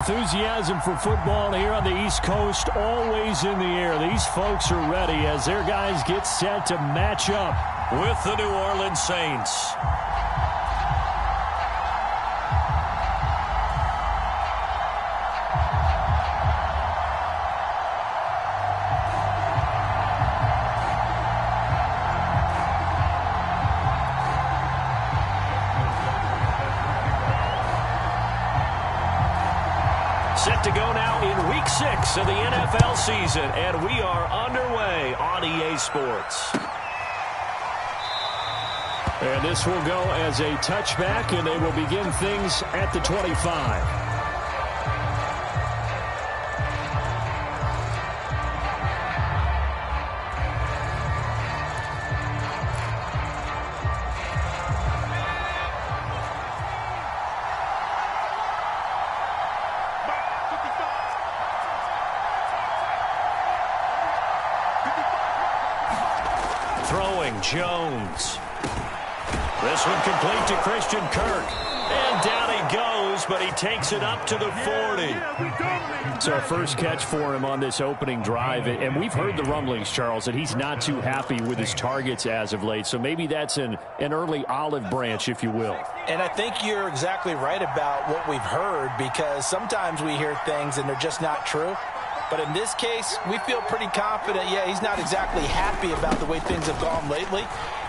Enthusiasm for football here on the East Coast, always in the air. These folks are ready as their guys get set to match up with the New Orleans Saints. Set to go now in Week 6 of the NFL season, and we are underway on EA Sports. And this will go as a touchback, and they will begin things at the 25. Throwing Jones. This one complete to Christian Kirk. And down he goes, but he takes it up to the 40. So first catch for him on this opening drive. And we've heard the rumblings, Charles, that he's not too happy with his targets as of late. So maybe that's an early olive branch, if you will. And I think you're exactly right about what we've heard, because sometimes we hear things and they're just not true. But in this case, we feel pretty confident. Yeah, he's not exactly happy about the way things have gone lately.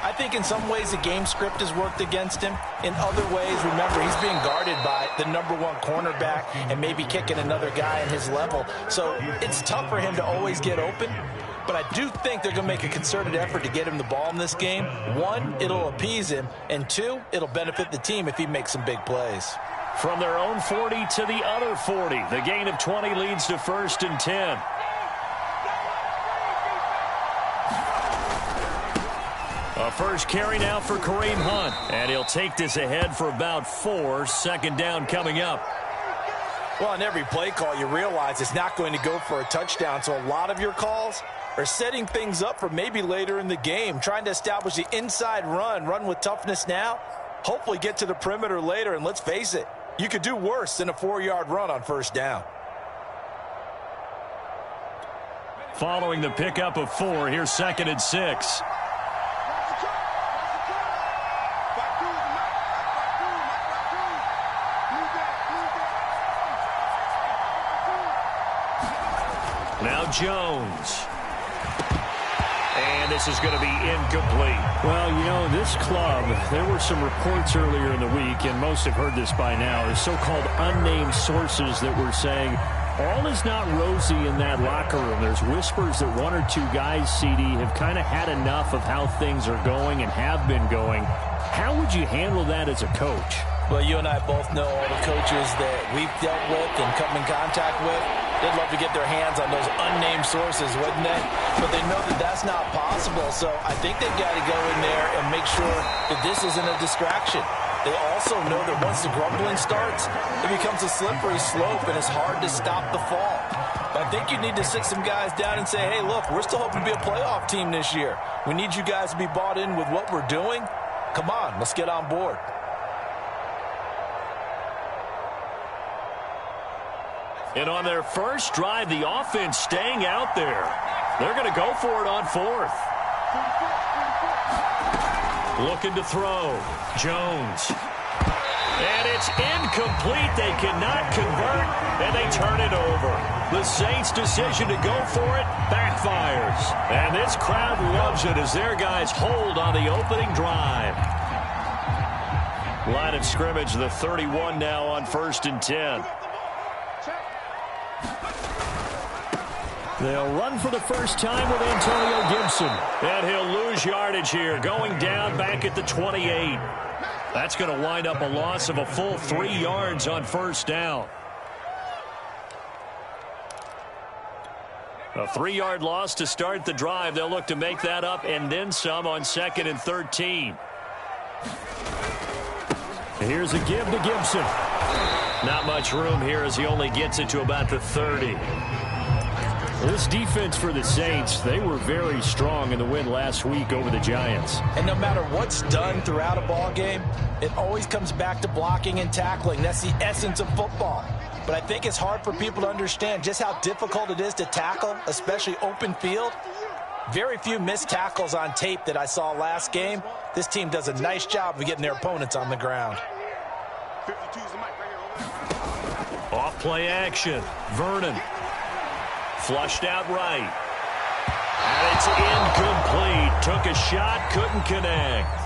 I think in some ways the game script has worked against him. In other ways, remember, he's being guarded by the #1 cornerback and maybe kicking another guy at his level. So it's tough for him to always get open. But I do think they're going to make a concerted effort to get him the ball in this game. One, it'll appease him. And two, it'll benefit the team if he makes some big plays. From their own 40 to the other 40. The gain of 20 leads to 1st and 10. A first carry now for Kareem Hunt. And he'll take this ahead for about 4. Second down coming up. Well, on every play call, you realize it's not going to go for a touchdown. So a lot of your calls are setting things up for maybe later in the game, trying to establish the inside run with toughness now, hopefully get to the perimeter later. And let's face it, you could do worse than a 4-yard run on first down. Following the pickup of 4, here's 2nd and 6. Now Jones. And this is going to be incomplete. Well, you know, this club, there were some reports earlier in the week, and most have heard this by now, is so-called unnamed sources that were saying all is not rosy in that locker room. There's whispers that 1 or 2 guys, CD, have kind of had enough of how things are going and have been going. How would you handle that as a coach? Well, you and I both know all the coaches that we've dealt with and come in contact with. They'd love to get their hands on those unnamed sources, wouldn't they? But they know that that's not possible, so I think they've got to go in there and make sure that this isn't a distraction. They also know that once the grumbling starts, it becomes a slippery slope, and it's hard to stop the fall. But I think you need to sit some guys down and say, hey, look, we're still hoping to be a playoff team this year. We need you guys to be bought in with what we're doing. Come on, let's get on board. And on their first drive, the offense staying out there. They're going to go for it on 4th. Looking to throw. Jones. And it's incomplete. They cannot convert, and they turn it over. The Saints' decision to go for it backfires. And this crowd loves it as their guys hold on the opening drive. Line of scrimmage, the 31 now on 1st and 10. They'll run for the first time with Antonio Gibson. And he'll lose yardage here, going down back at the 28. That's going to wind up a loss of a full 3 yards on first down. A 3-yard loss to start the drive. They'll look to make that up and then some on 2nd and 13. Here's a give to Gibson. Not much room here as he only gets it to about the 30. This defense for the Saints, they were very strong in the win last week over the Giants. And no matter what's done throughout a ball game, it always comes back to blocking and tackling. That's the essence of football. but I think it's hard for people to understand just how difficult it is to tackle, especially open field. Very few missed tackles on tape that I saw last game. This team does a nice job of getting their opponents on the ground. Off play action. Vernon. Flushed out right. And it's incomplete. Took a shot, couldn't connect.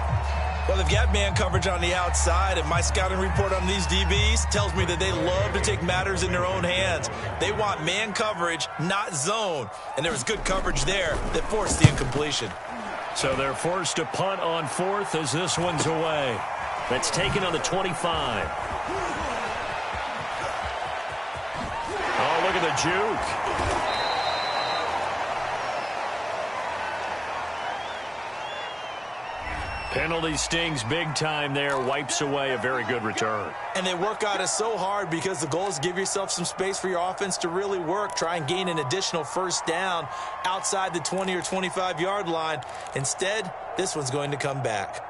Well, they've got man coverage on the outside, and my scouting report on these DBs tells me that they love to take matters in their own hands. They want man coverage, not zone. And there was good coverage there that forced the incompletion. So they're forced to punt on fourth as this one's away. That's taken on the 25. Oh, look at the juke. Penalty stings big time there. Wipes away a very good return. And they work on it so hard because the goal is to give yourself some space for your offense to really work. Try and gain an additional first down outside the 20 or 25-yard line. Instead, this one's going to come back.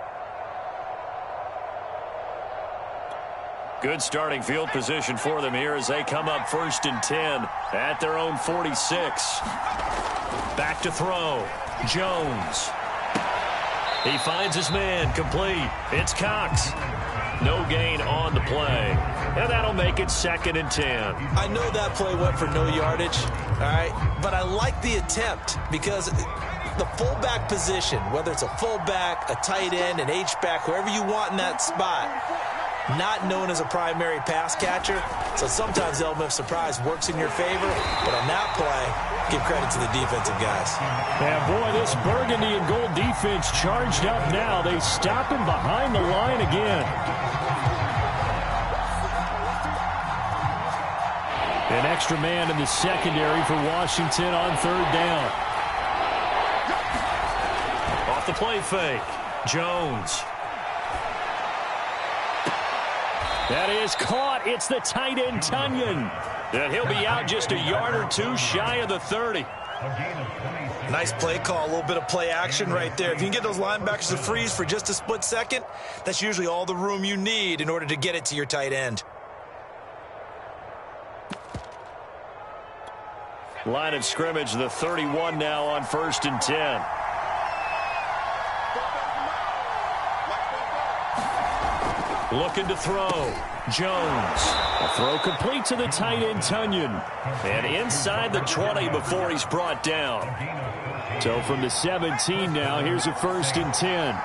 Good starting field position for them here as they come up 1st and 10 at their own 46. Back to throw. Jones. He finds his man, complete. It's Cox. No gain on the play. And that'll make it 2nd and 10. I know that play went for no yardage, all right? But I like the attempt because the fullback position, whether it's a fullback, a tight end, an H-back, whoever you want in that spot, not known as a primary pass catcher. So sometimes the element of surprise works in your favor. But on that play, give credit to the defensive guys. Yeah, boy, this burgundy and gold defense charged up now. They stop him behind the line again. An extra man in the secondary for Washington on 3rd down. Off the play fake. Jones. That is caught. It's the tight end, Tunyon. And he'll be out just a yard or two shy of the 30. Nice play call, a little bit of play action right there. If you can get those linebackers to freeze for just a split second, that's usually all the room you need in order to get it to your tight end. Line of scrimmage, the 31 now on 1st and 10. Looking to throw. Jones. A throw complete to the tight end, Tunyon. And inside the 20 before he's brought down. So from the 17 now, here's a 1st and 10.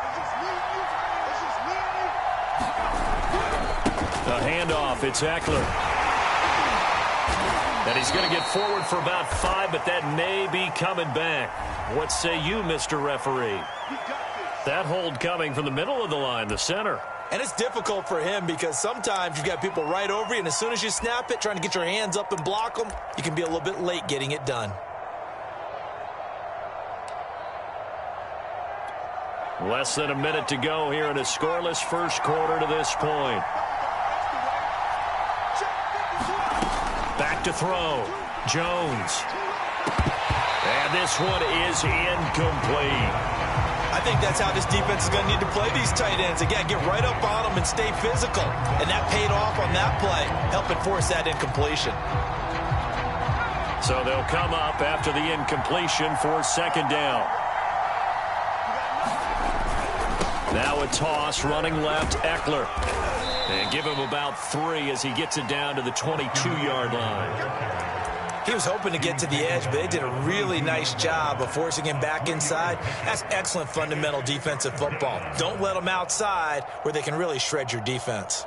A handoff, it's Eckler. And he's going to get forward for about 5, but that may be coming back. What say you, Mr. Referee? That hold coming from the middle of the line, the center. And it's difficult for him because sometimes you've got people right over you, and as soon as you snap it, trying to get your hands up and block them, you can be a little bit late getting it done. Less than a minute to go here in a scoreless first quarter to this point. Back to throw. Jones. And this one is incomplete. I think that's how this defense is going to need to play these tight ends. Again, get right up on them and stay physical. And that paid off on that play, helping force that incompletion. So they'll come up after the incompletion for 2nd down. Now a toss, running left, Eckler. And give him about 3 as he gets it down to the 22-yard line. He was hoping to get to the edge, but they did a really nice job of forcing him back inside. That's excellent fundamental defensive football. Don't let them outside where they can really shred your defense.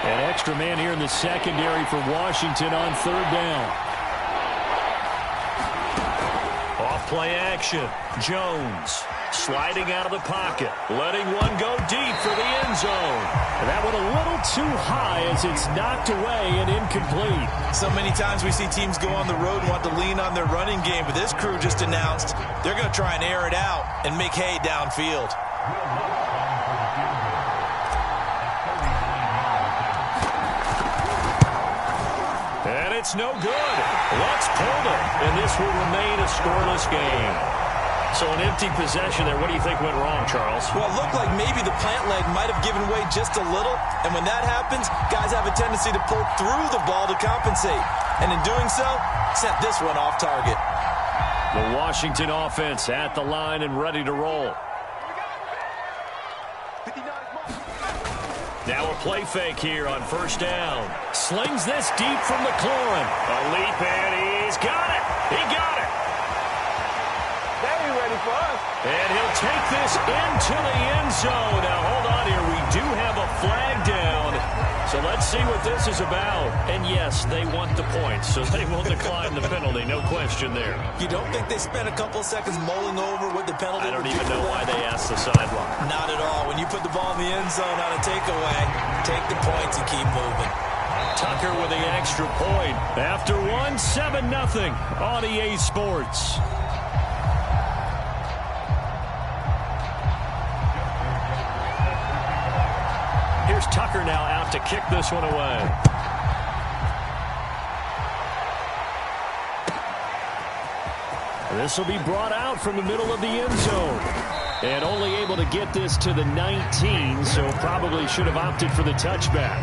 An extra man here in the secondary for Washington on 3rd down. Off play action. Jones. Sliding out of the pocket, letting one go deep for the end zone. And that one a little too high as it's knocked away and incomplete. So many times we see teams go on the road and want to lean on their running game, but this crew just announced they're going to try and air it out and make hay downfield. And it's no good. Let's pull it, and this will remain a scoreless game. So an empty possession there. What do you think went wrong, Charles? Well, it looked like maybe the plant leg might have given way just a little. And when that happens, guys have a tendency to pull through the ball to compensate. And in doing so, sent this one off target. The Washington offense at the line and ready to roll. Now a play fake here on first down. Slings this deep from McLaurin. A leap, and he's got it. He got it. They ain't ready for us. And he'll take this into the end zone. Now, hold on here. We do have a flag down. So let's see what this is about. And, yes, they want the points, so they will decline the penalty. No question there. You don't think they spent a couple of seconds mulling over what the penalty I don't even know why they asked the sideline. Not at all. When you put the ball in the end zone on a takeaway, take the points and keep moving. Tucker with the extra point. After one, 7-0 on EA Sports. Here's Tucker now out to kick this one away. This will be brought out from the middle of the end zone. And only able to get this to the 19, so probably should have opted for the touchback.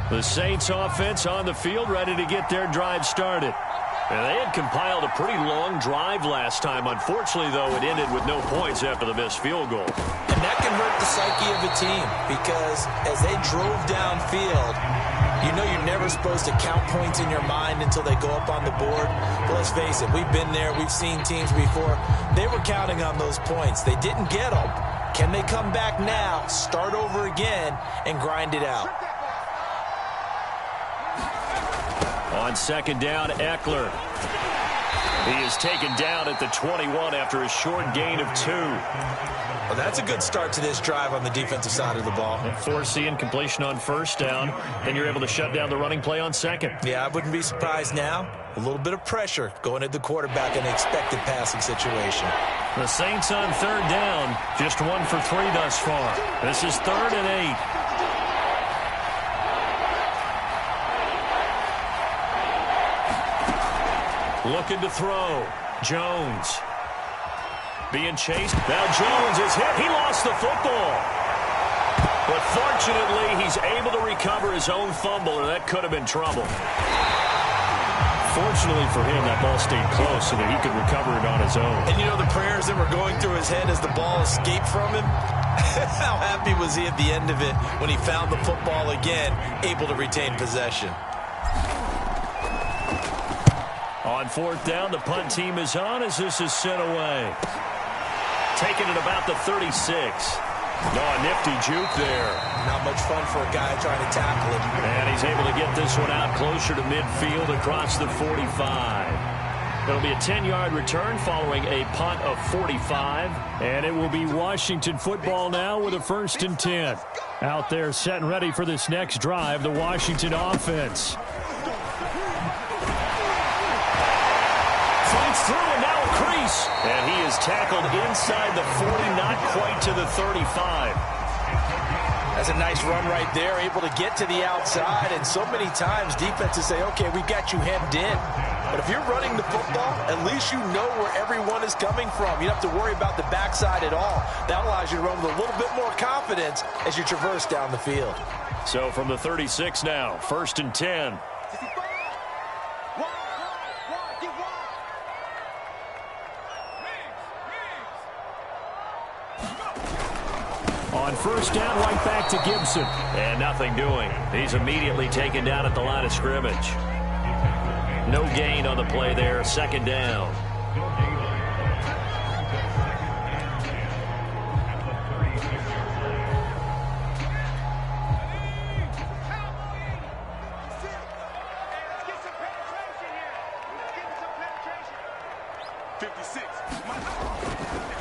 The Saints offense on the field ready to get their drive started. And they had compiled a pretty long drive last time. Unfortunately, though, it ended with no points after the missed field goal. And that can hurt the psyche of a team because as they drove downfield, you know you're never supposed to count points in your mind until they go up on the board. But let's face it, we've been there. We've seen teams before. They were counting on those points. They didn't get them. Can they come back now, start over again, and grind it out? On second down, Eckler. He is taken down at the 21 after a short gain of 2. Well, that's a good start to this drive on the defensive side of the ball. Forcing incompletion on first down. Then you're able to shut down the running play on second. Yeah, I wouldn't be surprised now. A little bit of pressure going at the quarterback in an expected passing situation. The Saints on third down. Just 1 for 3 thus far. This is 3rd and 8. Looking to throw. Jones. Being chased. Now Jones is hit. He lost the football. But fortunately, he's able to recover his own fumble, or that could have been trouble. Fortunately for him, that ball stayed close so that he could recover it on his own. And you know the prayers that were going through his head as the ball escaped from him? How happy was he at the end of it when he found the football again, able to retain possession? On fourth down, the punt team is on as this is sent away. Taking it about the 36. No, a nifty juke there. Not much fun for a guy trying to tackle him. And he's able to get this one out closer to midfield across the 45. It'll be a 10-yard return following a punt of 45. And it will be Washington football now with a 1st and 10. Out there set and ready for this next drive, the Washington offense. Through and now a crease. And he is tackled inside the 40, not quite to the 35. That's a nice run right there, able to get to the outside. And so many times defenses say, okay, we've got you hemmed in. But if you're running the football, at least you know where everyone is coming from. You don't have to worry about the backside at all. That allows you to run with a little bit more confidence as you traverse down the field. So from the 36 now, 1st and 10. On first down, right back to Gibson. And nothing doing. He's immediately taken down at the line of scrimmage. No gain on the play there. 2nd down.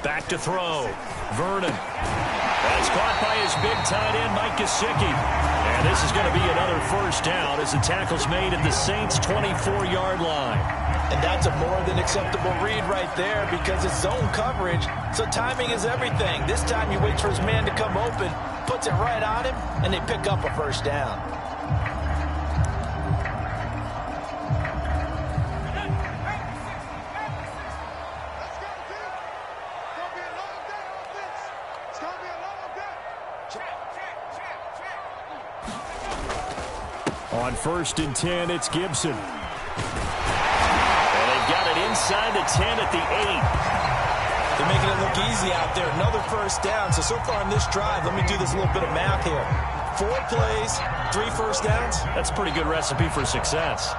Back to throw. Vernon. That's caught by his big tight end, Mike Gesicki. And this is going to be another 1st down as the tackle's made at the Saints' 24-yard line. And that's a more than acceptable read right there because it's zone coverage, so timing is everything. This time he waits for his man to come open, puts it right on him, and they pick up a 1st down. On 1st and 10, it's Gibson. And they've got it inside the 10 at the 8. They're making it look easy out there. Another first down. So far on this drive, let me do this little bit of math here. 4 plays, 3 first downs. That's a pretty good recipe for success.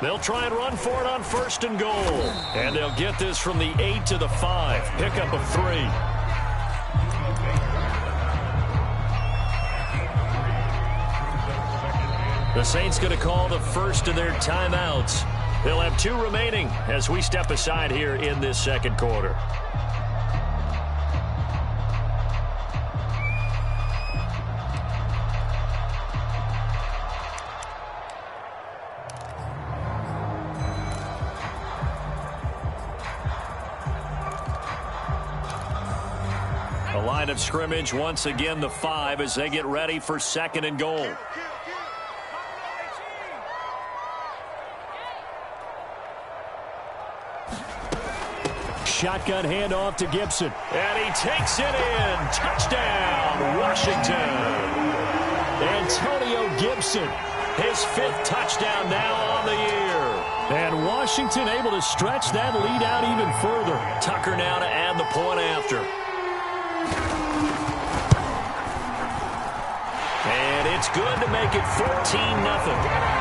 They'll try and run for it on 1st and goal. And they'll get this from the 8 to the 5. Pickup of 3. The Saints going to call the first of their timeouts. They'll have 2 remaining as we step aside here in this second quarter. The line of scrimmage once again the 5 as they get ready for 2nd and goal. Shotgun handoff to Gibson. And he takes it in. Touchdown, Washington. Antonio Gibson, his 5th touchdown now on the year. And Washington able to stretch that lead out even further. Tucker now to add the point after. And it's good to make it 14-0.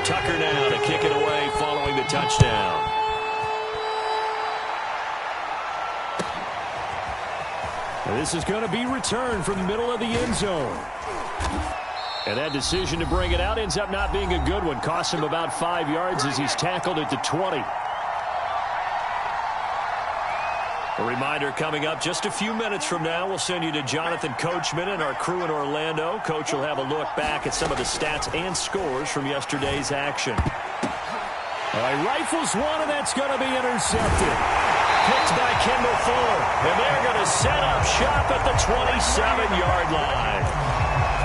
Tucker now to kick it away following the touchdown. And this is going to be returned from the middle of the end zone. And that decision to bring it out ends up not being a good one. Costs him about 5 yards as he's tackled at the 20. A reminder coming up just a few minutes from now. We'll send you to Jonathan Coachman and our crew in Orlando. Coach will have a look back at some of the stats and scores from yesterday's action. All right, rifles one, and that's going to be intercepted. Picked by Kendall Fuller. And they're going to set up shop at the 27-yard line.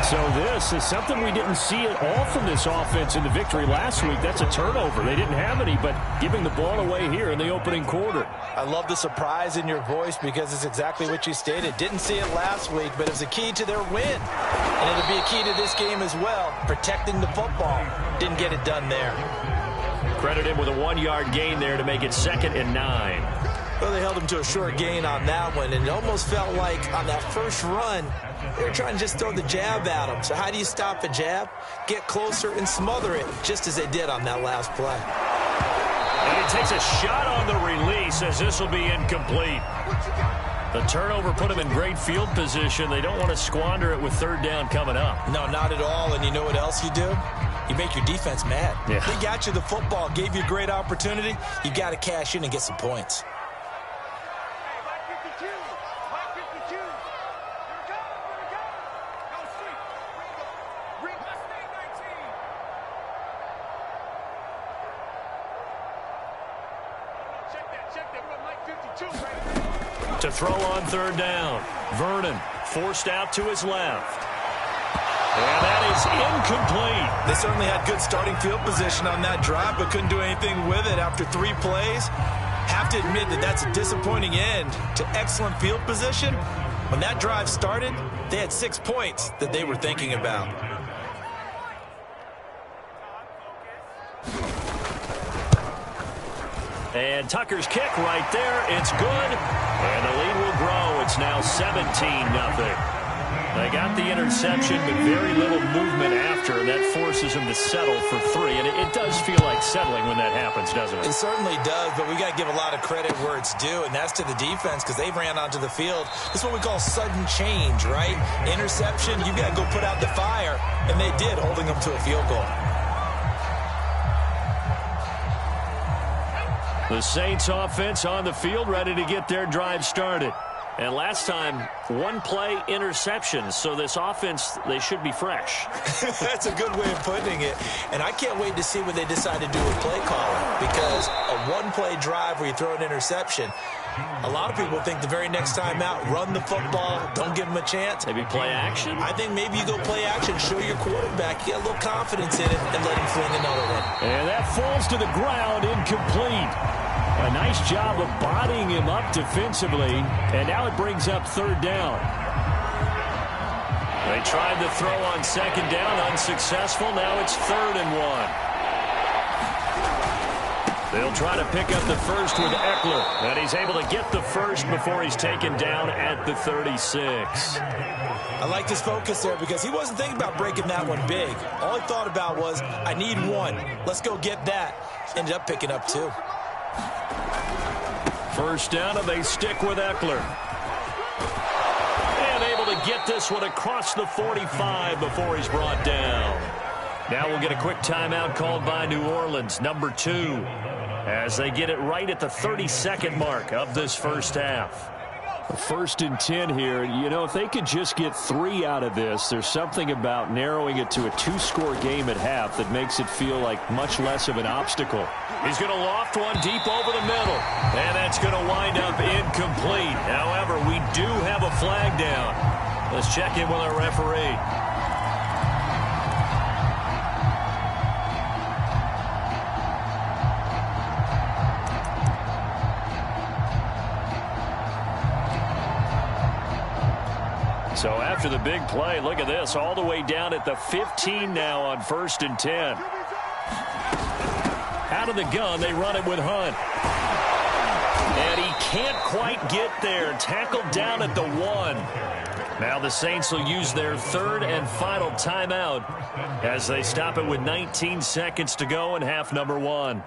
So this is something we didn't see at all from this offense in the victory last week. That's a turnover. They didn't have any, but giving the ball away here in the opening quarter. I love the surprise in your voice because it's exactly what you stated. Didn't see it last week, but it was a key to their win. And it'll be a key to this game as well, protecting the football. Didn't get it done there. Credit him with a 1-yard gain there to make it 2nd and 9. Well, they held him to a short gain on that one, and it almost felt like on that first run, they were trying to just throw the jab at him. So how do you stop a jab? Get closer and smother it, just as they did on that last play. And he takes a shot on the release as this will be incomplete. The turnover put him in great field position. They don't want to squander it with 3rd down coming up. No, not at all. And you know what else you do? You make your defense mad. Yeah. They got you the football, gave you a great opportunity. You got to cash in and get some points. To throw on 3rd down. Vernon forced out to his left. And that is incomplete. They certainly had good starting field position on that drive, but couldn't do anything with it after 3 plays. Have to admit that that's a disappointing end to excellent field position. When that drive started, they had 6 points that they were thinking about. And Tucker's kick right there. It's good. And the lead will grow. It's now 17-0. They got the interception, but very little movement after, and that forces them to settle for 3. And it does feel like settling when that happens, doesn't it? It certainly does, but we got to give a lot of credit where it's due, and that's to the defense because they ran onto the field. This is what we call sudden change, right? Interception, you got to go put out the fire, and they did, holding them to a field goal. The Saints offense on the field ready to get their drive started. And last time, one play interception. So this offense, they should be fresh. That's a good way of putting it. And I can't wait to see what they decide to do with play calling, because a one-play drive where you throw an interception, a lot of people think the very next time out, run the football, don't give them a chance. Maybe play action? I think maybe you go play action, show your quarterback, get a little confidence in it, and let him fling another one. And that falls to the ground, incomplete. A nice job of bodying him up defensively, and now it brings up third down. They tried to throw on second down, unsuccessful. Now it's 3rd and 1. They'll try to pick up the first with Eckler, and he's able to get the first before he's taken down at the 36. I like his focus there because he wasn't thinking about breaking that one big. All he thought about was, I need one. Let's go get that. Ended up picking up 2. First down, and they stick with Eckler. And able to get this one across the 45 before he's brought down. Now we'll get a quick timeout called by New Orleans, number 2, as they get it right at the 32nd mark of this first half. 1st and 10 here. You know, if they could just get 3 out of this, there's something about narrowing it to a 2-score game at half that makes it feel like much less of an obstacle. He's going to loft one deep over the middle, and that's going to wind up incomplete. However, we do have a flag down. Let's check in with our referee. So after the big play, look at this, all the way down at the 15 now on 1st and 10. Out of the gun, they run it with Hunt. And he can't quite get there. Tackled down at the 1. Now the Saints will use their 3rd and final timeout as they stop it with 19 seconds to go in half number 1.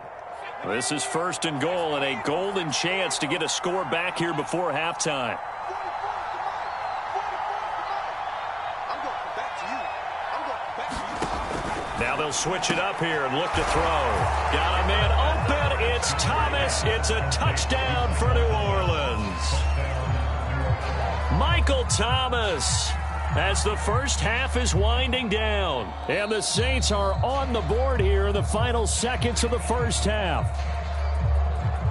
This is 1st and goal and a golden chance to get a score back here before halftime. Now they'll switch it up here and look to throw. Got a man open. It's Thomas. It's a touchdown for New Orleans. Michael Thomas, as the first half is winding down. And the Saints are on the board here in the final seconds of the first half.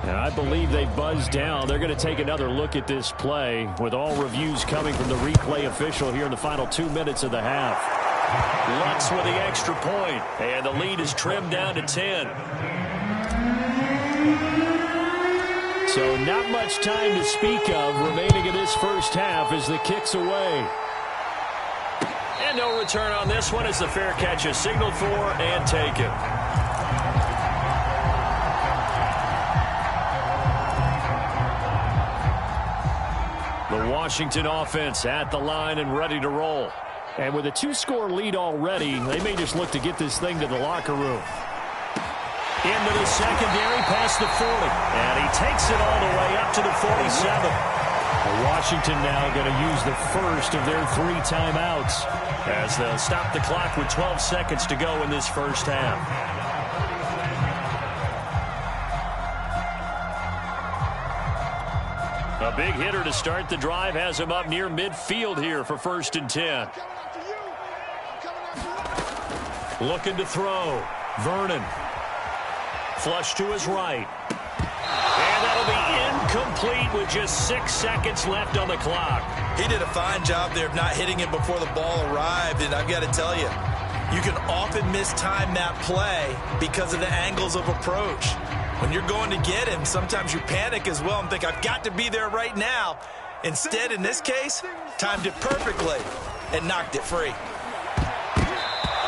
And I believe they buzzed down. They're going to take another look at this play with all reviews coming from the replay official here in the final 2 minutes of the half. Lutz with the extra point, and the lead is trimmed down to 10. So not much time to speak of remaining in this first half as the kick's away. And no return on this one as the fair catch is signaled for and taken. The Washington offense at the line and ready to roll. And with a 2-score lead already, they may just look to get this thing to the locker room. Into the secondary, past the 40. And he takes it all the way up to the 47. Washington now going to use the first of their 3 timeouts as they'll stop the clock with 12 seconds to go in this first half. A big hitter to start the drive has him up near midfield here for 1st and 10. Looking to throw. Vernon. Flush to his right. And that'll be incomplete with just 6 seconds left on the clock. He did a fine job there of not hitting it before the ball arrived, and I've got to tell you, you can often mistime that play because of the angles of approach. When you're going to get him, sometimes you panic as well and think, I've got to be there right now. Instead, in this case, timed it perfectly and knocked it free.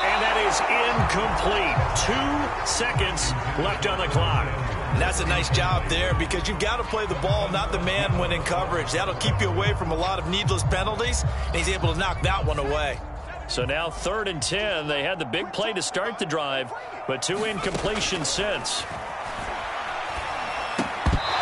And that is incomplete. 2 seconds left on the clock. And that's a nice job there because you've got to play the ball, not the man when in coverage. That'll keep you away from a lot of needless penalties, and he's able to knock that one away. So now 3rd and 10. They had the big play to start the drive, but 2 incompletions since.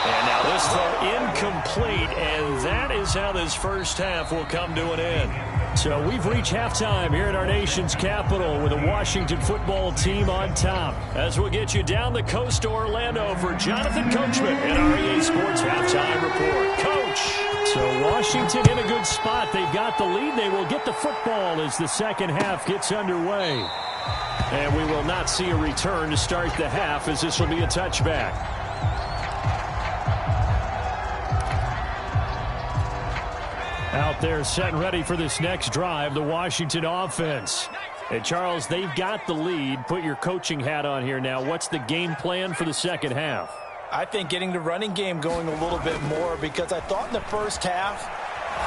And now this throw incomplete, and that is how this first half will come to an end. So we've reached halftime here in our nation's capital with the Washington football team on top. As we'll get you down the coast to Orlando for Jonathan Coachman and our EA Sports Halftime Report. Coach, So Washington in a good spot. They've got the lead. They will get the football as the second half gets underway. And we will not see a return to start the half, as this will be a touchback. Out there set and ready for this next drive, the Washington offense. And Charles, they've got the lead. Put your coaching hat on here now. What's the game plan for the second half? I think getting the running game going a little bit more, because I thought in the first half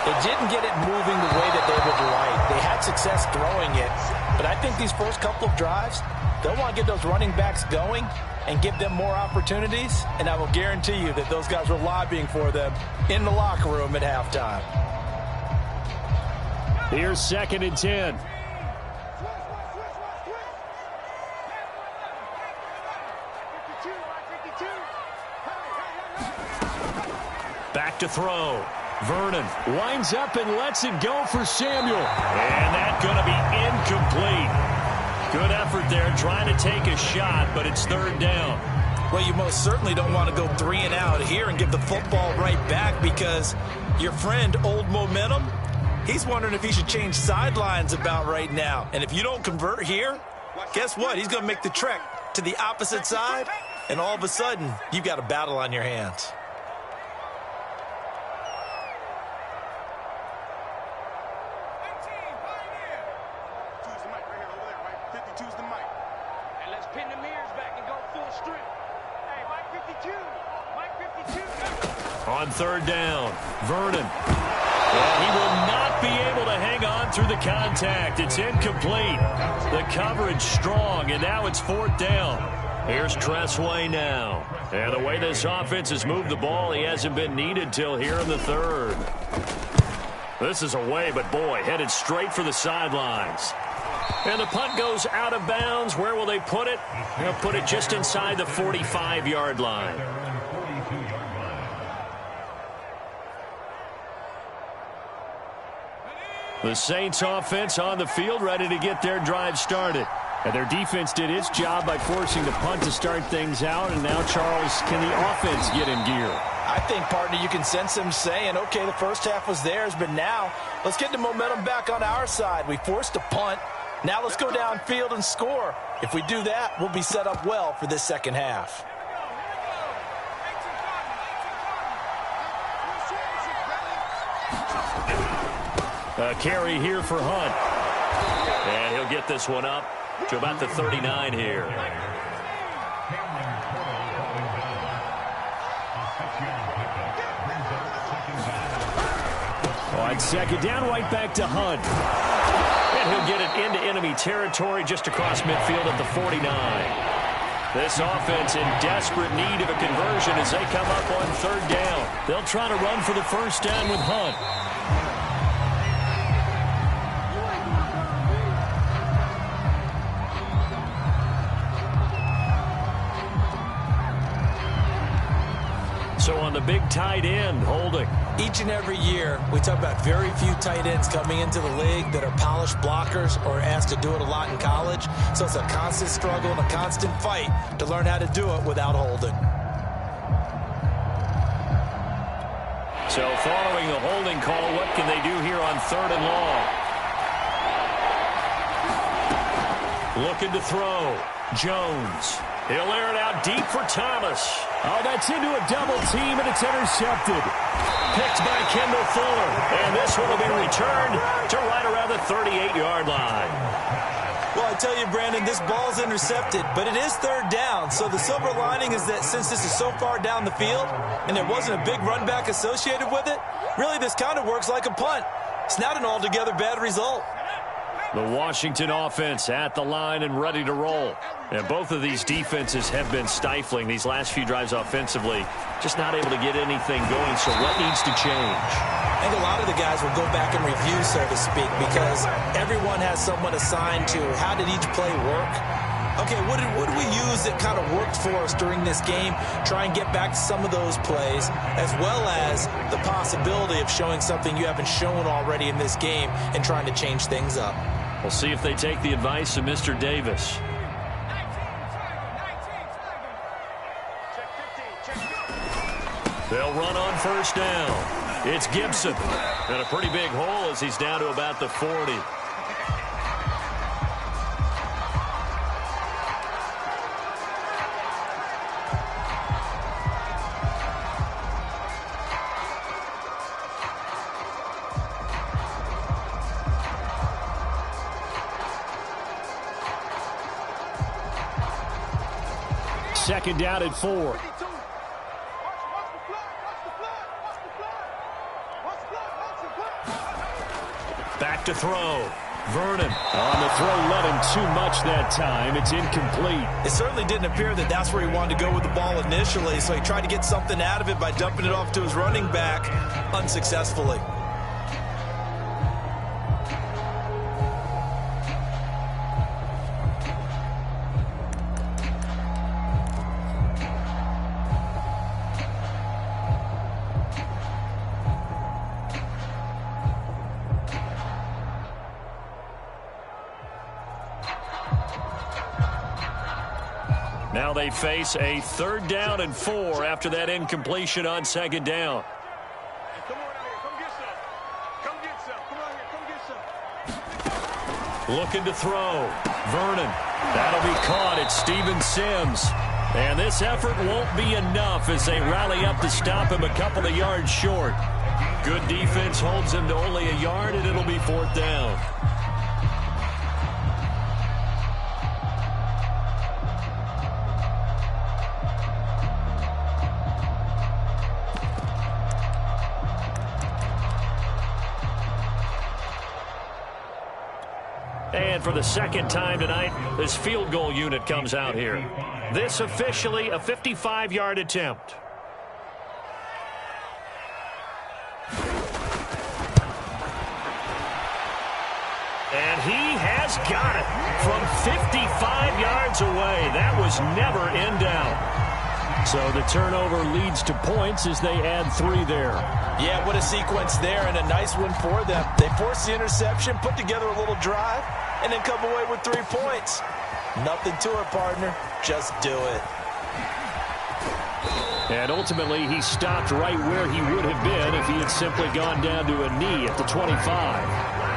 they didn't get it moving the way that they would like. They had success throwing it, but I think these first couple of drives, they'll want to get those running backs going and give them more opportunities, and I will guarantee you that those guys were lobbying for them in the locker room at halftime. Here's 2nd and 10. Back to throw. Vernon winds up and lets it go for Samuel. And that's going to be incomplete. Good effort there trying to take a shot, but it's 3rd down. Well, you most certainly don't want to go 3 and out here and give the football right back, because your friend, Old Momentum, he's wondering if he should change sidelines about right now. And if you don't convert here, guess what? He's going to make the trek to the opposite side, and all of a sudden, you've got a battle on your hands. On 3rd down, Vernon. And he will not be able to hang on through the contact. It's incomplete. The coverage strong, and now it's 4th down. Here's Tressway now. And the way this offense has moved the ball, he hasn't been needed till here in the 3rd. This is away, but boy, headed straight for the sidelines. And the punt goes out of bounds. Where will they put it? They'll put it just inside the 45-yard line. The Saints offense on the field, ready to get their drive started. And their defense did its job by forcing the punt to start things out. And now, Charles, can the offense get in gear? I think, partner, you can sense them saying, okay, the first half was theirs, but now let's get the momentum back on our side. We forced a punt. Now let's go downfield and score. If we do that, we'll be set up well for this second half. A carry here for Hunt. And he'll get this one up to about the 39 here. On 2nd down, right back to Hunt. And he'll get it into enemy territory just across midfield at the 49. This offense in desperate need of a conversion as they come up on 3rd down. They'll try to run for the first down with Hunt. So on the big tight end, holding. Each and every year, we talk about very few tight ends coming into the league that are polished blockers or asked to do it a lot in college. So it's a constant struggle and a constant fight to learn how to do it without holding. So following the holding call, what can they do here on 3rd and long? Looking to throw. Jones. He'll air it out deep for Thomas. Oh, that's into a double team, and it's intercepted. Picked by Kendall Fuller. And this one will be returned to right around the 38-yard line. Well, I tell you, Brandon, this ball's intercepted, but it is 3rd down. So the silver lining is that since this is so far down the field and there wasn't a big run back associated with it, really this kind of works like a punt. It's not an altogether bad result. The Washington offense at the line and ready to roll. And both of these defenses have been stifling these last few drives offensively. Just not able to get anything going, so what needs to change? I think a lot of the guys will go back and review, so to speak, because everyone has someone assigned to how did each play work. Okay, what did we use that kind of worked for us during this game? Try and get back to some of those plays, as well as the possibility of showing something you haven't shown already in this game and trying to change things up. We'll see if they take the advice of Mr. Davis. They'll run on 1st down. It's Gibson. And a pretty big hole as he's down to about the 40. Second down and 4. Back to throw. Vernon. On the throw, led him too much that time. It's incomplete. It certainly didn't appear that that's where he wanted to go with the ball initially, so he tried to get something out of it by dumping it off to his running back unsuccessfully. Now they face a 3rd down and 4 after that incompletion on 2nd down. Come on out here. Come get some. Come get some. Come on here. Come get some. Looking to throw. Vernon. That'll be caught. It's Steven Sims. And this effort won't be enough as they rally up to stop him a couple of yards short. Good defense holds him to only a yard, and it'll be 4th down. And for the second time tonight, this field goal unit comes out here. This officially a 55-yard attempt. And he has got it from 55 yards away. That was never in doubt. So the turnover leads to points as they add 3 there. Yeah, what a sequence there, and a nice one for them. They forced the interception, put together a little drive, and then come away with 3 points. Nothing to it, partner. Just do it. And ultimately, he stopped right where he would have been if he had simply gone down to a knee at the 25.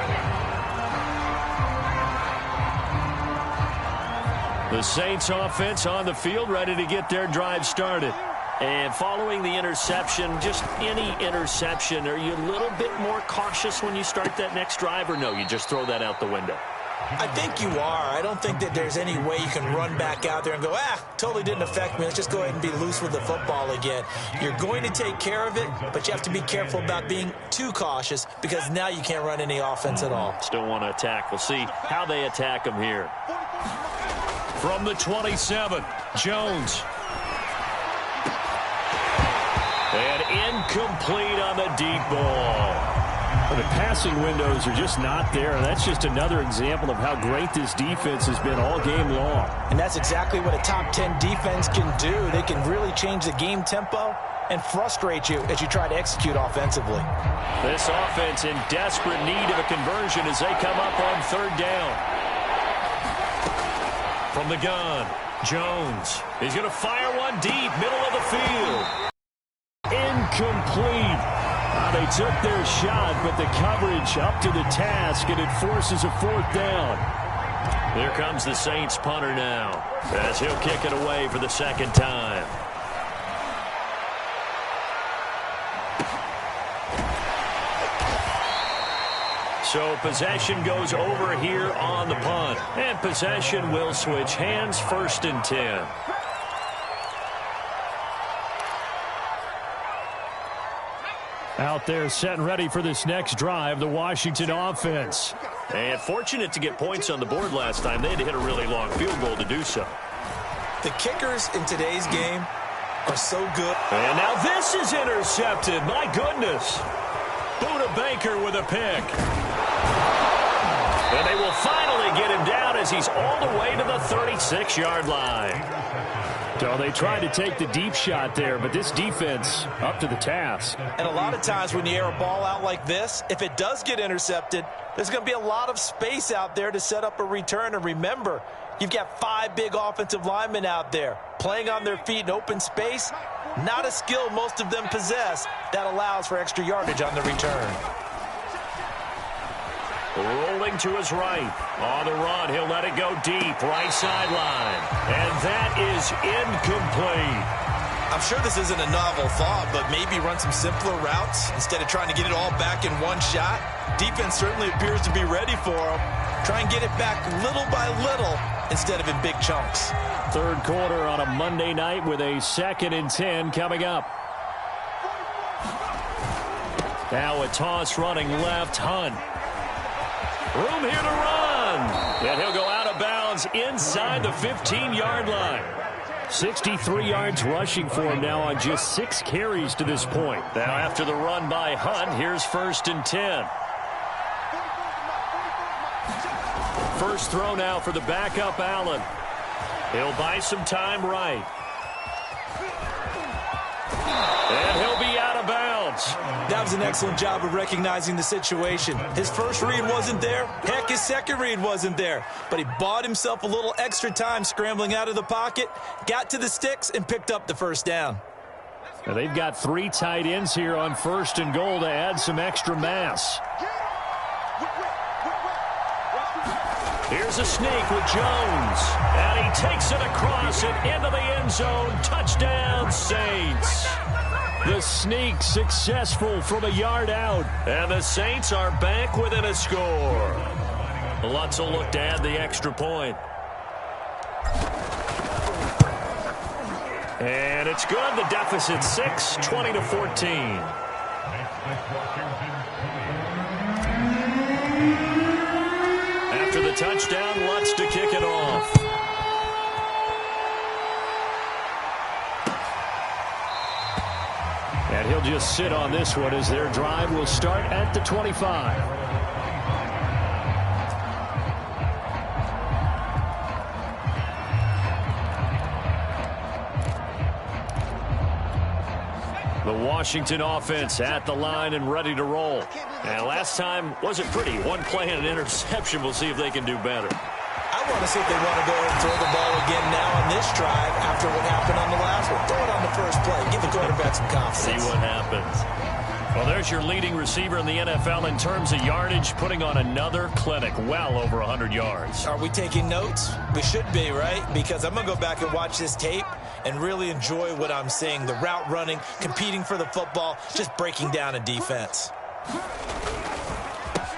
The Saints offense on the field, ready to get their drive started. And following the interception, just any interception, are you a little bit more cautious when you start that next drive, or no, you just throw that out the window? I think you are. I don't think that there's any way you can run back out there and go, totally didn't affect me. Let's just go ahead and be loose with the football again. You're going to take care of it, but you have to be careful about being too cautious because now you can't run any offense at all. Still want to attack. We'll see how they attack them here. From the 27, Jones. And incomplete on the deep ball. The passing windows are just not there. That's just another example of how great this defense has been all game long. And that's exactly what a top 10 defense can do. They can really change the game tempo and frustrate you as you try to execute offensively. This offense in desperate need of a conversion as they come up on 3rd down. From the gun, Jones. He's going to fire one deep, middle of the field. Incomplete. They took their shot, but the coverage up to the task, and it forces a 4th down. Here comes the Saints punter now, as he'll kick it away for the 2nd time. So possession goes over here on the punt, and possession will switch hands, 1st and 10. Out there set and ready for this next drive, the Washington offense. And fortunate to get points on the board last time. They had to hit a really long field goal to do so. The kickers in today's game are so good. And now this is intercepted. My goodness. Buda Baker with a pick. And they will finally get him down as he's all the way to the 36-yard line. So they tried to take the deep shot there, but this defense up to the task. And a lot of times when you air a ball out like this, if it does get intercepted, there's going to be a lot of space out there to set up a return. And remember, you've got 5 big offensive linemen out there playing on their feet in open space. Not a skill most of them possess that allows for extra yardage on the return. Rolling to his right. On the run, he'll let it go deep. Right sideline. And that is incomplete. I'm sure this isn't a novel thought, but maybe run some simpler routes instead of trying to get it all back in one shot. Defense certainly appears to be ready for him. Try and get it back little by little instead of in big chunks. Third quarter on a Monday night with a 2nd and 10 coming up. Now a toss running left, Hunt. Room here to run. And he'll go out of bounds inside the 15-yard line. 63 yards rushing for him now on just 6 carries to this point. Now after the run by Hunt, here's 1st and 10. First throw now for the backup Allen. He'll buy some time right. And he'll be out of bounds. That was an excellent job of recognizing the situation. His first read wasn't there. Heck, his second read wasn't there. But he bought himself a little extra time scrambling out of the pocket, got to the sticks, and picked up the first down. Now they've got 3 tight ends here on 1st and goal to add some extra mass. Here's a sneak with Jones. And he takes it across and into the end zone. Touchdown, Saints. The sneak successful from a yard out. And the Saints are back within a score. Lutz will look to add the extra point. And it's good. The deficit 6, 20-14. After the touchdown, Lutz to kick it off. And he'll just sit on this one as their drive will start at the 25. The Washington offense at the line and ready to roll. And last time wasn't pretty. One play and an interception. We'll see if they can do better. I want to see if they want to go and throw the ball again now on this drive after what happened on the last one. Throw it on the first play. Give the quarterback some confidence. See what happens. Well, there's your leading receiver in the NFL in terms of yardage, putting on another clinic, well over 100 yards. Are we taking notes? We should be, right? Because I'm going to go back and watch this tape and really enjoy what I'm seeing. The route running, competing for the football, just breaking down a defense.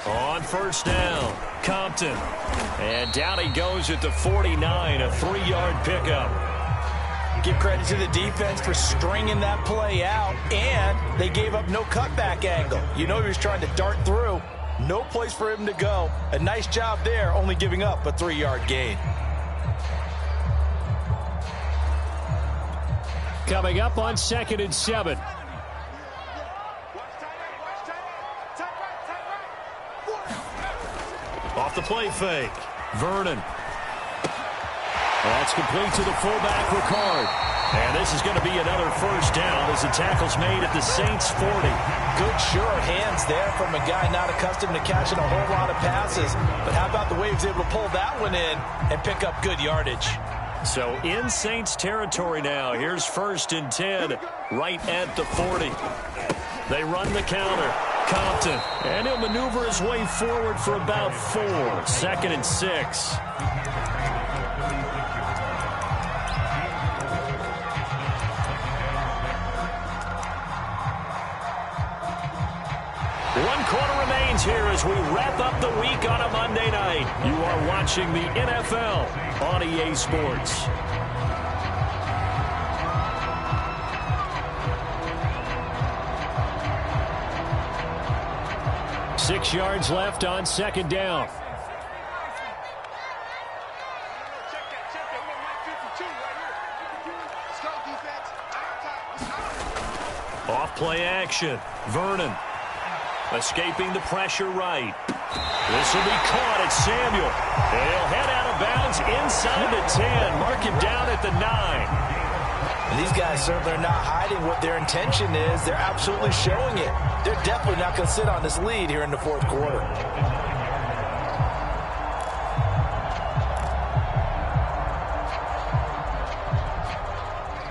On first down, Compton. And down he goes at the 49, a 3-yard pickup. Give credit to the defense for stringing that play out, and they gave up no cutback angle. You know he was trying to dart through. No place for him to go. A nice job there, only giving up a 3-yard gain. Coming up on 2nd and 7. Off the play fake. Vernon. That's complete to the fullback, Ricard. And this is going to be another first down as the tackle's made at the Saints 40. Good, sure hands there from a guy not accustomed to catching a whole lot of passes. But how about the way he was able to pull that one in and pick up good yardage? So in Saints territory now. Here's 1st and 10 right at the 40. They run the counter. Compton. And he'll maneuver his way forward for about 4. 2nd and 6. One quarter remains here as we wrap up the week on a Monday night. You are watching the NFL on EA Sports. Six yards left on 2nd down. Off play action. Vernon. Escaping the pressure right. This will be caught at Samuel. They'll head out of bounds inside the 10. Mark him down at the 9. And these guys certainly are not hiding what their intention is. They're absolutely showing it. They're definitely not going to sit on this lead here in the 4th quarter.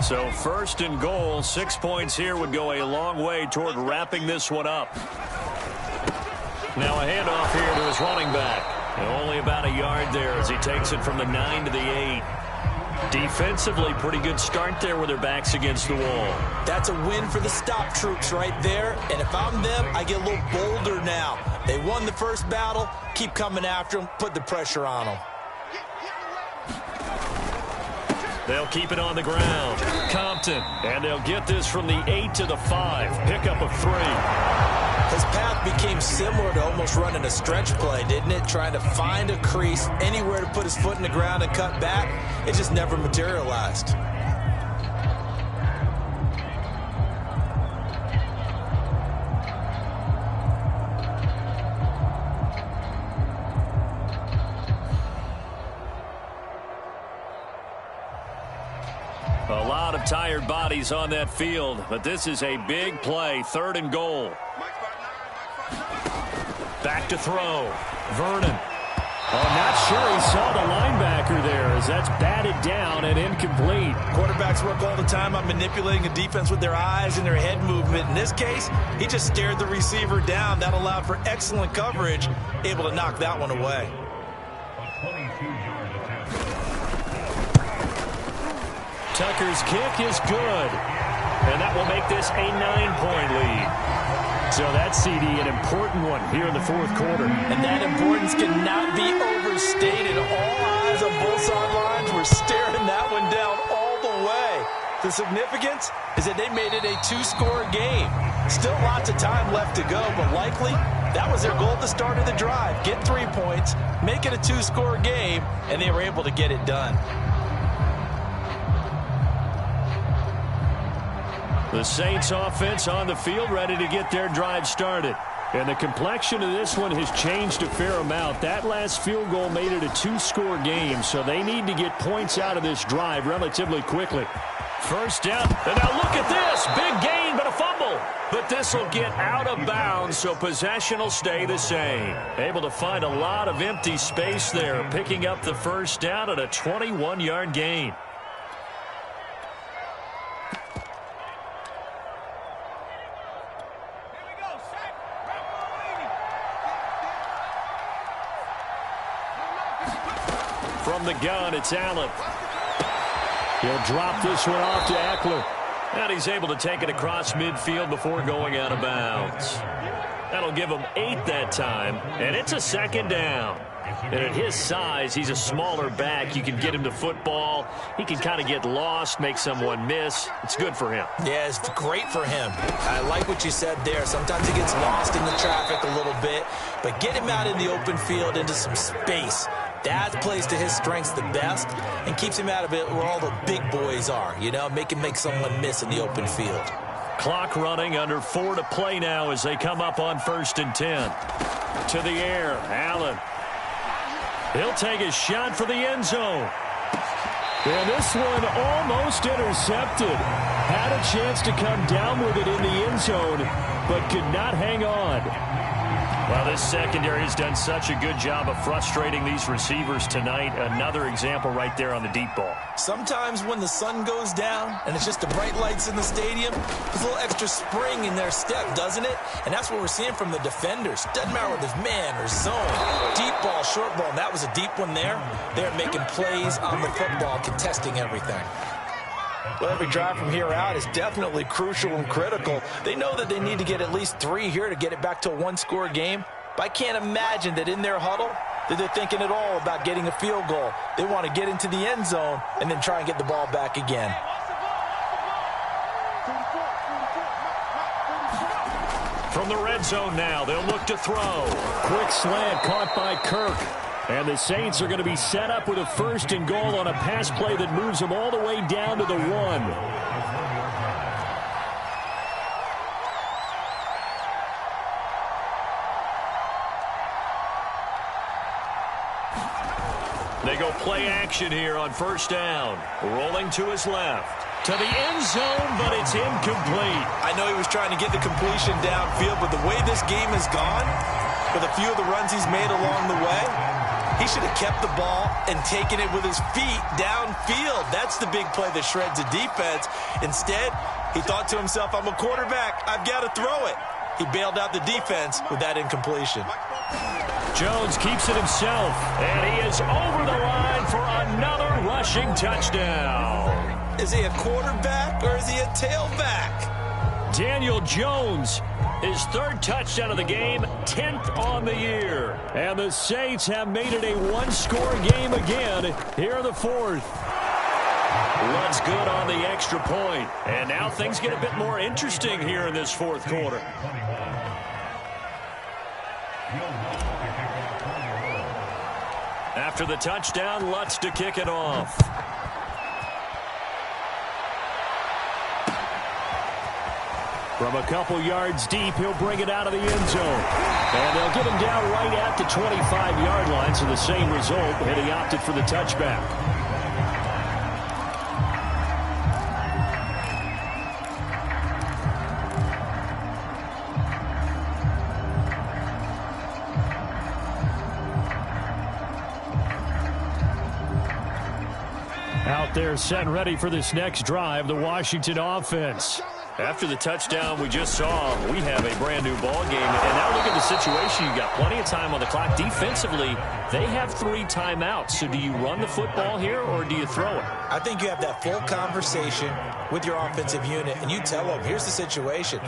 So first and goal, 6 points here would go a long way toward wrapping this one up. Now a handoff here to his running back. Only about a yard there as he takes it from the 9 to the 8. Defensively, pretty good start there with their backs against the wall. That's a win for the stop troops right there. And if I'm them, I get a little bolder now. They won the first battle. Keep coming after them. Put the pressure on them. They'll keep it on the ground. Compton. And they'll get this from the 8 to the 5. Pickup of 3. His path became similar to almost running a stretch play, didn't it? Trying to find a crease, anywhere to put his foot in the ground and cut back. It just never materialized. A lot of tired bodies on that field, but this is a big play. 3rd and goal. Back to throw. Vernon. Oh, not sure he saw the linebacker there as that's batted down and incomplete. Quarterbacks work all the time on manipulating a defense with their eyes and their head movement. In this case, he just stared the receiver down. That allowed for excellent coverage, able to knock that one away. Tucker's kick is good, and that will make this a 9-point lead. So that CD, an important one here in the 4th quarter. And that importance cannot be overstated. All eyes on both sidelines were staring that one down all the way. The significance is that they made it a 2-score game. Still lots of time left to go, but likely that was their goal at the start of the drive. Get 3 points, make it a 2-score game, and they were able to get it done. The Saints offense on the field, ready to get their drive started. And the complexion of this one has changed a fair amount. That last field goal made it a 2-score game, so they need to get points out of this drive relatively quickly. First down, and now look at this. Big gain, but a fumble. But this will get out of bounds, so possession will stay the same. Able to find a lot of empty space there, picking up the first down at a 21-yard gain. From the gun, it's Allen. He'll drop this one off to Eckler. And he's able to take it across midfield before going out of bounds. That'll give him 8 that time, and it's a 2nd down. And at his size, he's a smaller back. You can get him to football. He can kind of get lost, make someone miss. It's good for him. Yeah, it's great for him. I like what you said there. Sometimes he gets lost in the traffic a little bit, but get him out in the open field into some space. That plays to his strengths the best and keeps him out of it where all the big boys are, you know, make someone miss in the open field. Clock running, under 4 to play now as they come up on 1st and 10. To the air, Allen. He'll take a shot for the end zone. And this one almost intercepted. Had a chance to come down with it in the end zone, but could not hang on. Well, this secondary has done such a good job of frustrating these receivers tonight. Another example right there on the deep ball. Sometimes when the sun goes down and it's just the bright lights in the stadium, there's a little extra spring in their step, doesn't it? And that's what we're seeing from the defenders. Doesn't matter whether it's man or zone. Deep ball, short ball, and that was a deep one there. They're making plays on the football, contesting everything. Well, every drive from here out is definitely crucial and critical. They know that they need to get at least 3 here to get it back to a 1-score game. But I can't imagine that in their huddle that they're thinking at all about getting a field goal. They want to get into the end zone and then try and get the ball back again. From the red zone now, they'll look to throw. Quick slant caught by Kirk. And the Saints are going to be set up with a 1st and goal on a pass play that moves them all the way down to the 1. They go play action here on 1st down. Rolling to his left. To the end zone, but it's incomplete. I know he was trying to get the completion downfield, but the way this game has gone, with a few of the runs he's made along the way, He should have kept the ball and taken it with his feet downfield. That's the big play that shreds the defense. Instead, he thought to himself, I'm a quarterback. I've got to throw it. He bailed out the defense with that incompletion. Jones keeps it himself, and he is over the line for another rushing touchdown. Is he a quarterback or is he a tailback? Daniel Jones, his third touchdown of the game, 10th on the year. And the Saints have made it a one-score game again here in the fourth. Runs good on the extra point. And now things get a bit more interesting here in this fourth quarter. After the touchdown, Lutz to kick it off. From a couple yards deep, he'll bring it out of the end zone. And they'll get him down right at the 25-yard line, so the same result, and he opted for the touchback. Out there set and ready for this next drive, the Washington offense. After the touchdown we just saw, we have a brand new ball game. And now look at the situation. You've got plenty of time on the clock. Defensively, they have 3 timeouts. So do you run the football here or do you throw it? I think you have that full conversation with your offensive unit, and you tell them, here's the situation.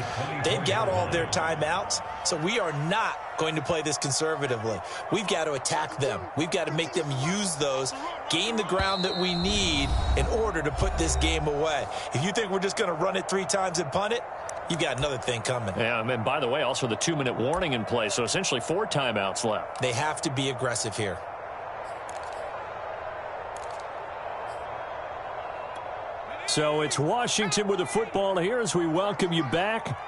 They've got all their timeouts, so we are not going to play this conservatively. We've got to attack them. We've got to make them use those, gain the ground that we need in order to put this game away. If you think we're just going to run it 3 times and punt it, you've got another thing coming. Yeah, and by the way, also the 2-minute warning in play, so essentially 4 timeouts left. They have to be aggressive here. So it's Washington with the football here as we welcome you back.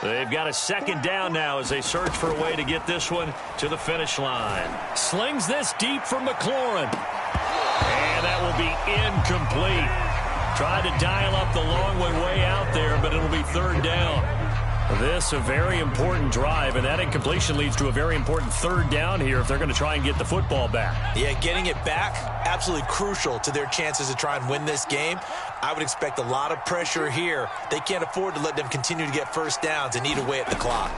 They've got a second down now as they search for a way to get this one to the finish line. Slings this deep from McLaurin. And that will be incomplete. Tried to dial up the long one way out there, but it'll be third down. This a very important drive, and that incompletion leads to a very important third down here if they're going to try and get the football back. Yeah, getting it back, absolutely crucial to their chances to try and win this game. I would expect a lot of pressure here. They can't afford to let them continue to get first downs and eat away at the clock.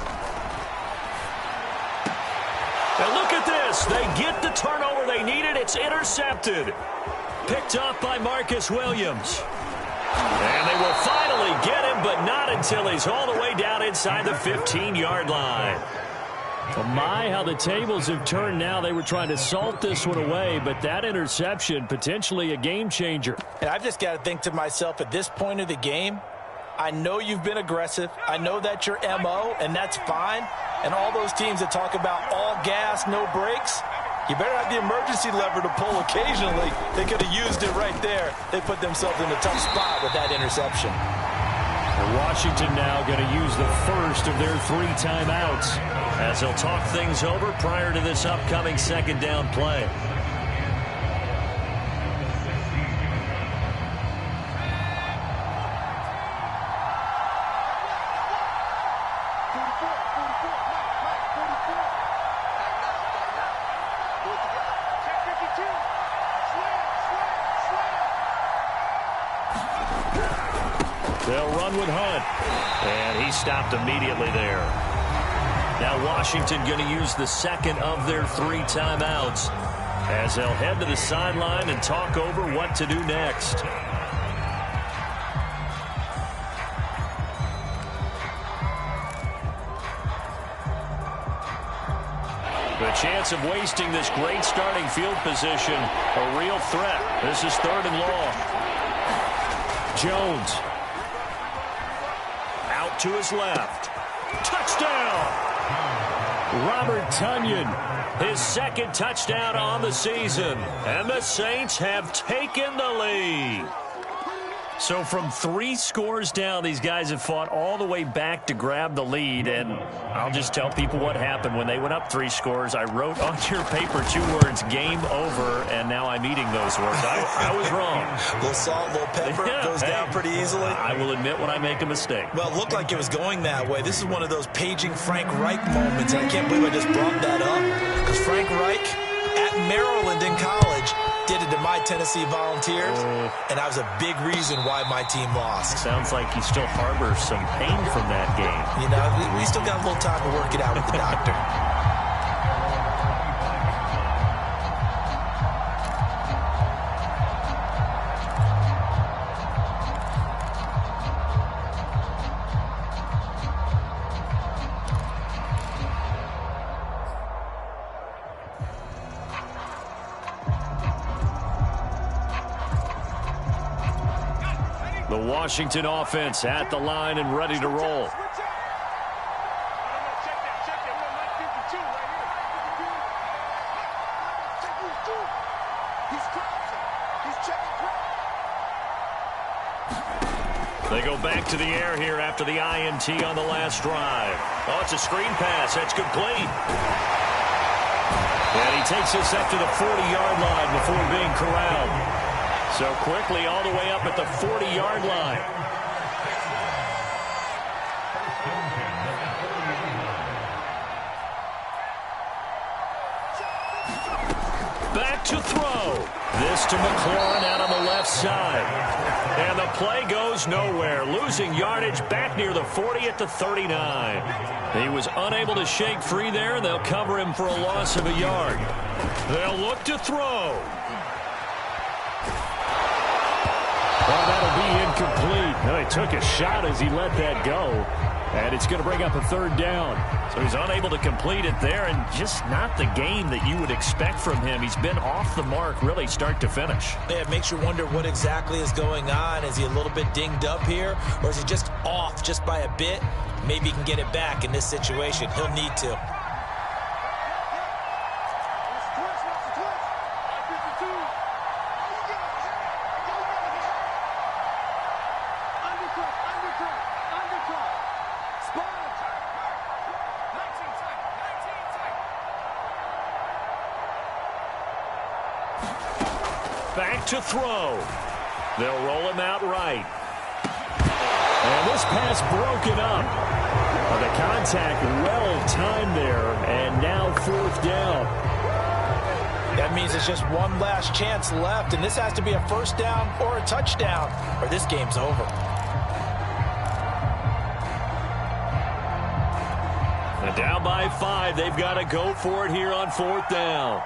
And look at this. They get the turnover they needed. It's intercepted. Picked off by Marcus Williams. And they will finally get him, but not until he's all the way down inside the 15-yard line. Well, my, how the tables have turned now. They were trying to salt this one away, but that interception, potentially a game changer. And I've just got to think to myself, at this point of the game, I know you've been aggressive. I know that's your MO, and that's fine. And all those teams that talk about all gas, no brakes, you better have the emergency lever to pull occasionally. They could have used it right there. They put themselves in a tough spot with that interception. And Washington now going to use the first of their 3 timeouts as they'll talk things over prior to this upcoming second down play. They'll run with Hunt. And he stopped immediately there. Now Washington going to use the second of their 3 timeouts as they'll head to the sideline and talk over what to do next. The chance of wasting this great starting field position, a real threat. This is 3rd and long. Jones. Out to his left. Touchdown! Robert Tonyan, his 2nd touchdown on the season. And the Saints have taken the lead. So from 3 scores down, these guys have fought all the way back to grab the lead. And I'll just tell people what happened. When they went up 3 scores, I wrote on your paper 2 words, game over, and now I'm eating those words. I was wrong. A little salt, a little pepper, goes down pretty easily. I will admit when I make a mistake. Well, it looked like it was going that way. This is one of those paging Frank Reich moments, and I can't believe I just brought that up. Because Frank Reich, at Maryland in college, did it to my Tennessee Volunteers, and I was a big reason why my team lost. Sounds like you still harbor some pain from that game. You know, we still got a little time to work it out with the doctor. The Washington offense at the line and ready to roll. They go back to the air here after the INT on the last drive. Oh, it's a screen pass. That's complete. And he takes us up to the 40-yard line before being corralled. So quickly all the way up at the 40-yard line. Back to throw. This to McLaurin out on the left side. And the play goes nowhere. Losing yardage back near the 40 at the 39. He was unable to shake free there, and they'll cover him for a loss of a yard. They'll look to throw. Well, that'll be incomplete. No, he took a shot as he let that go. And it's going to bring up a third down. So he's unable to complete it there, and just not the game that you would expect from him. He's been off the mark really start to finish. Yeah, it makes you wonder what exactly is going on. Is he a little bit dinged up here, or is he just off just by a bit? Maybe he can get it back in this situation. He'll need to. Back to throw. They'll roll him out right. And this pass broken up. Well, the contact well timed there, and now fourth down. That means it's just one last chance left, and this has to be a first down or a touchdown, or this game's over. And down by 5, they've got to go for it here on fourth down.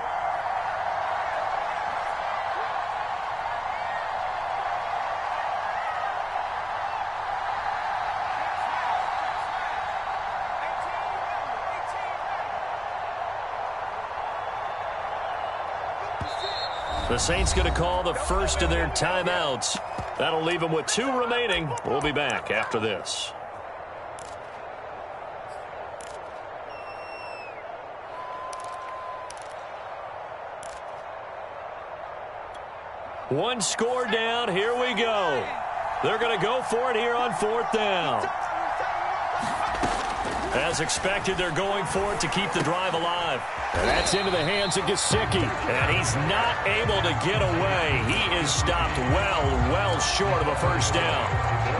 The Saints going to call the first of their timeouts. That'll leave them with 2 remaining. We'll be back after this. One score down. Here we go. They're going to go for it here on fourth down. As expected, they're going for it to keep the drive alive. And that's into the hands of Gesicki. And he's not able to get away. He is stopped well short of a first down.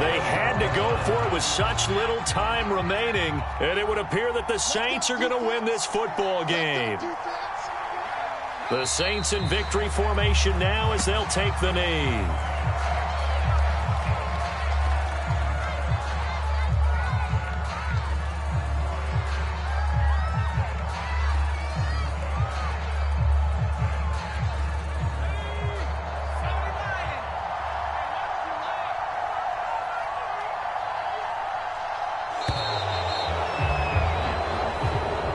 They had to go for it with such little time remaining, and it would appear that the Saints are going to win this football game. The Saints in victory formation now as they'll take the knee.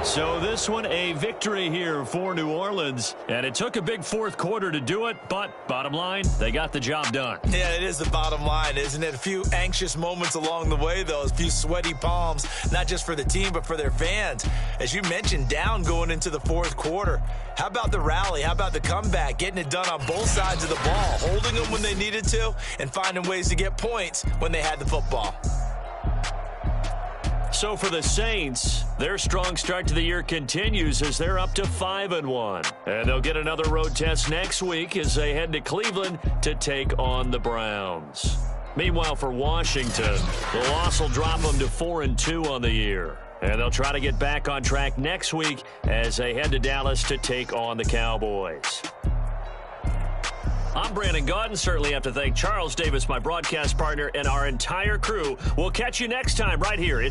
So this one a victory here for New Orleans, and it took a big fourth quarter to do it, but bottom line, they got the job done. Yeah, it is the bottom line, isn't it? A few anxious moments along the way, though, a few sweaty palms, not just for the team, but for their fans. As you mentioned, down going into the fourth quarter. How about the rally? How about the comeback? Getting it done on both sides of the ball, holding them when they needed to, and finding ways to get points when they had the football. So for the Saints, their strong start to the year continues as they're up to 5-1. And they'll get another road test next week as they head to Cleveland to take on the Browns. Meanwhile, for Washington, the loss will drop them to 4-2 on the year. And they'll try to get back on track next week as they head to Dallas to take on the Cowboys. I'm Brandon Gaudin. Certainly have to thank Charles Davis, my broadcast partner, and our entire crew. We'll catch you next time right here. It's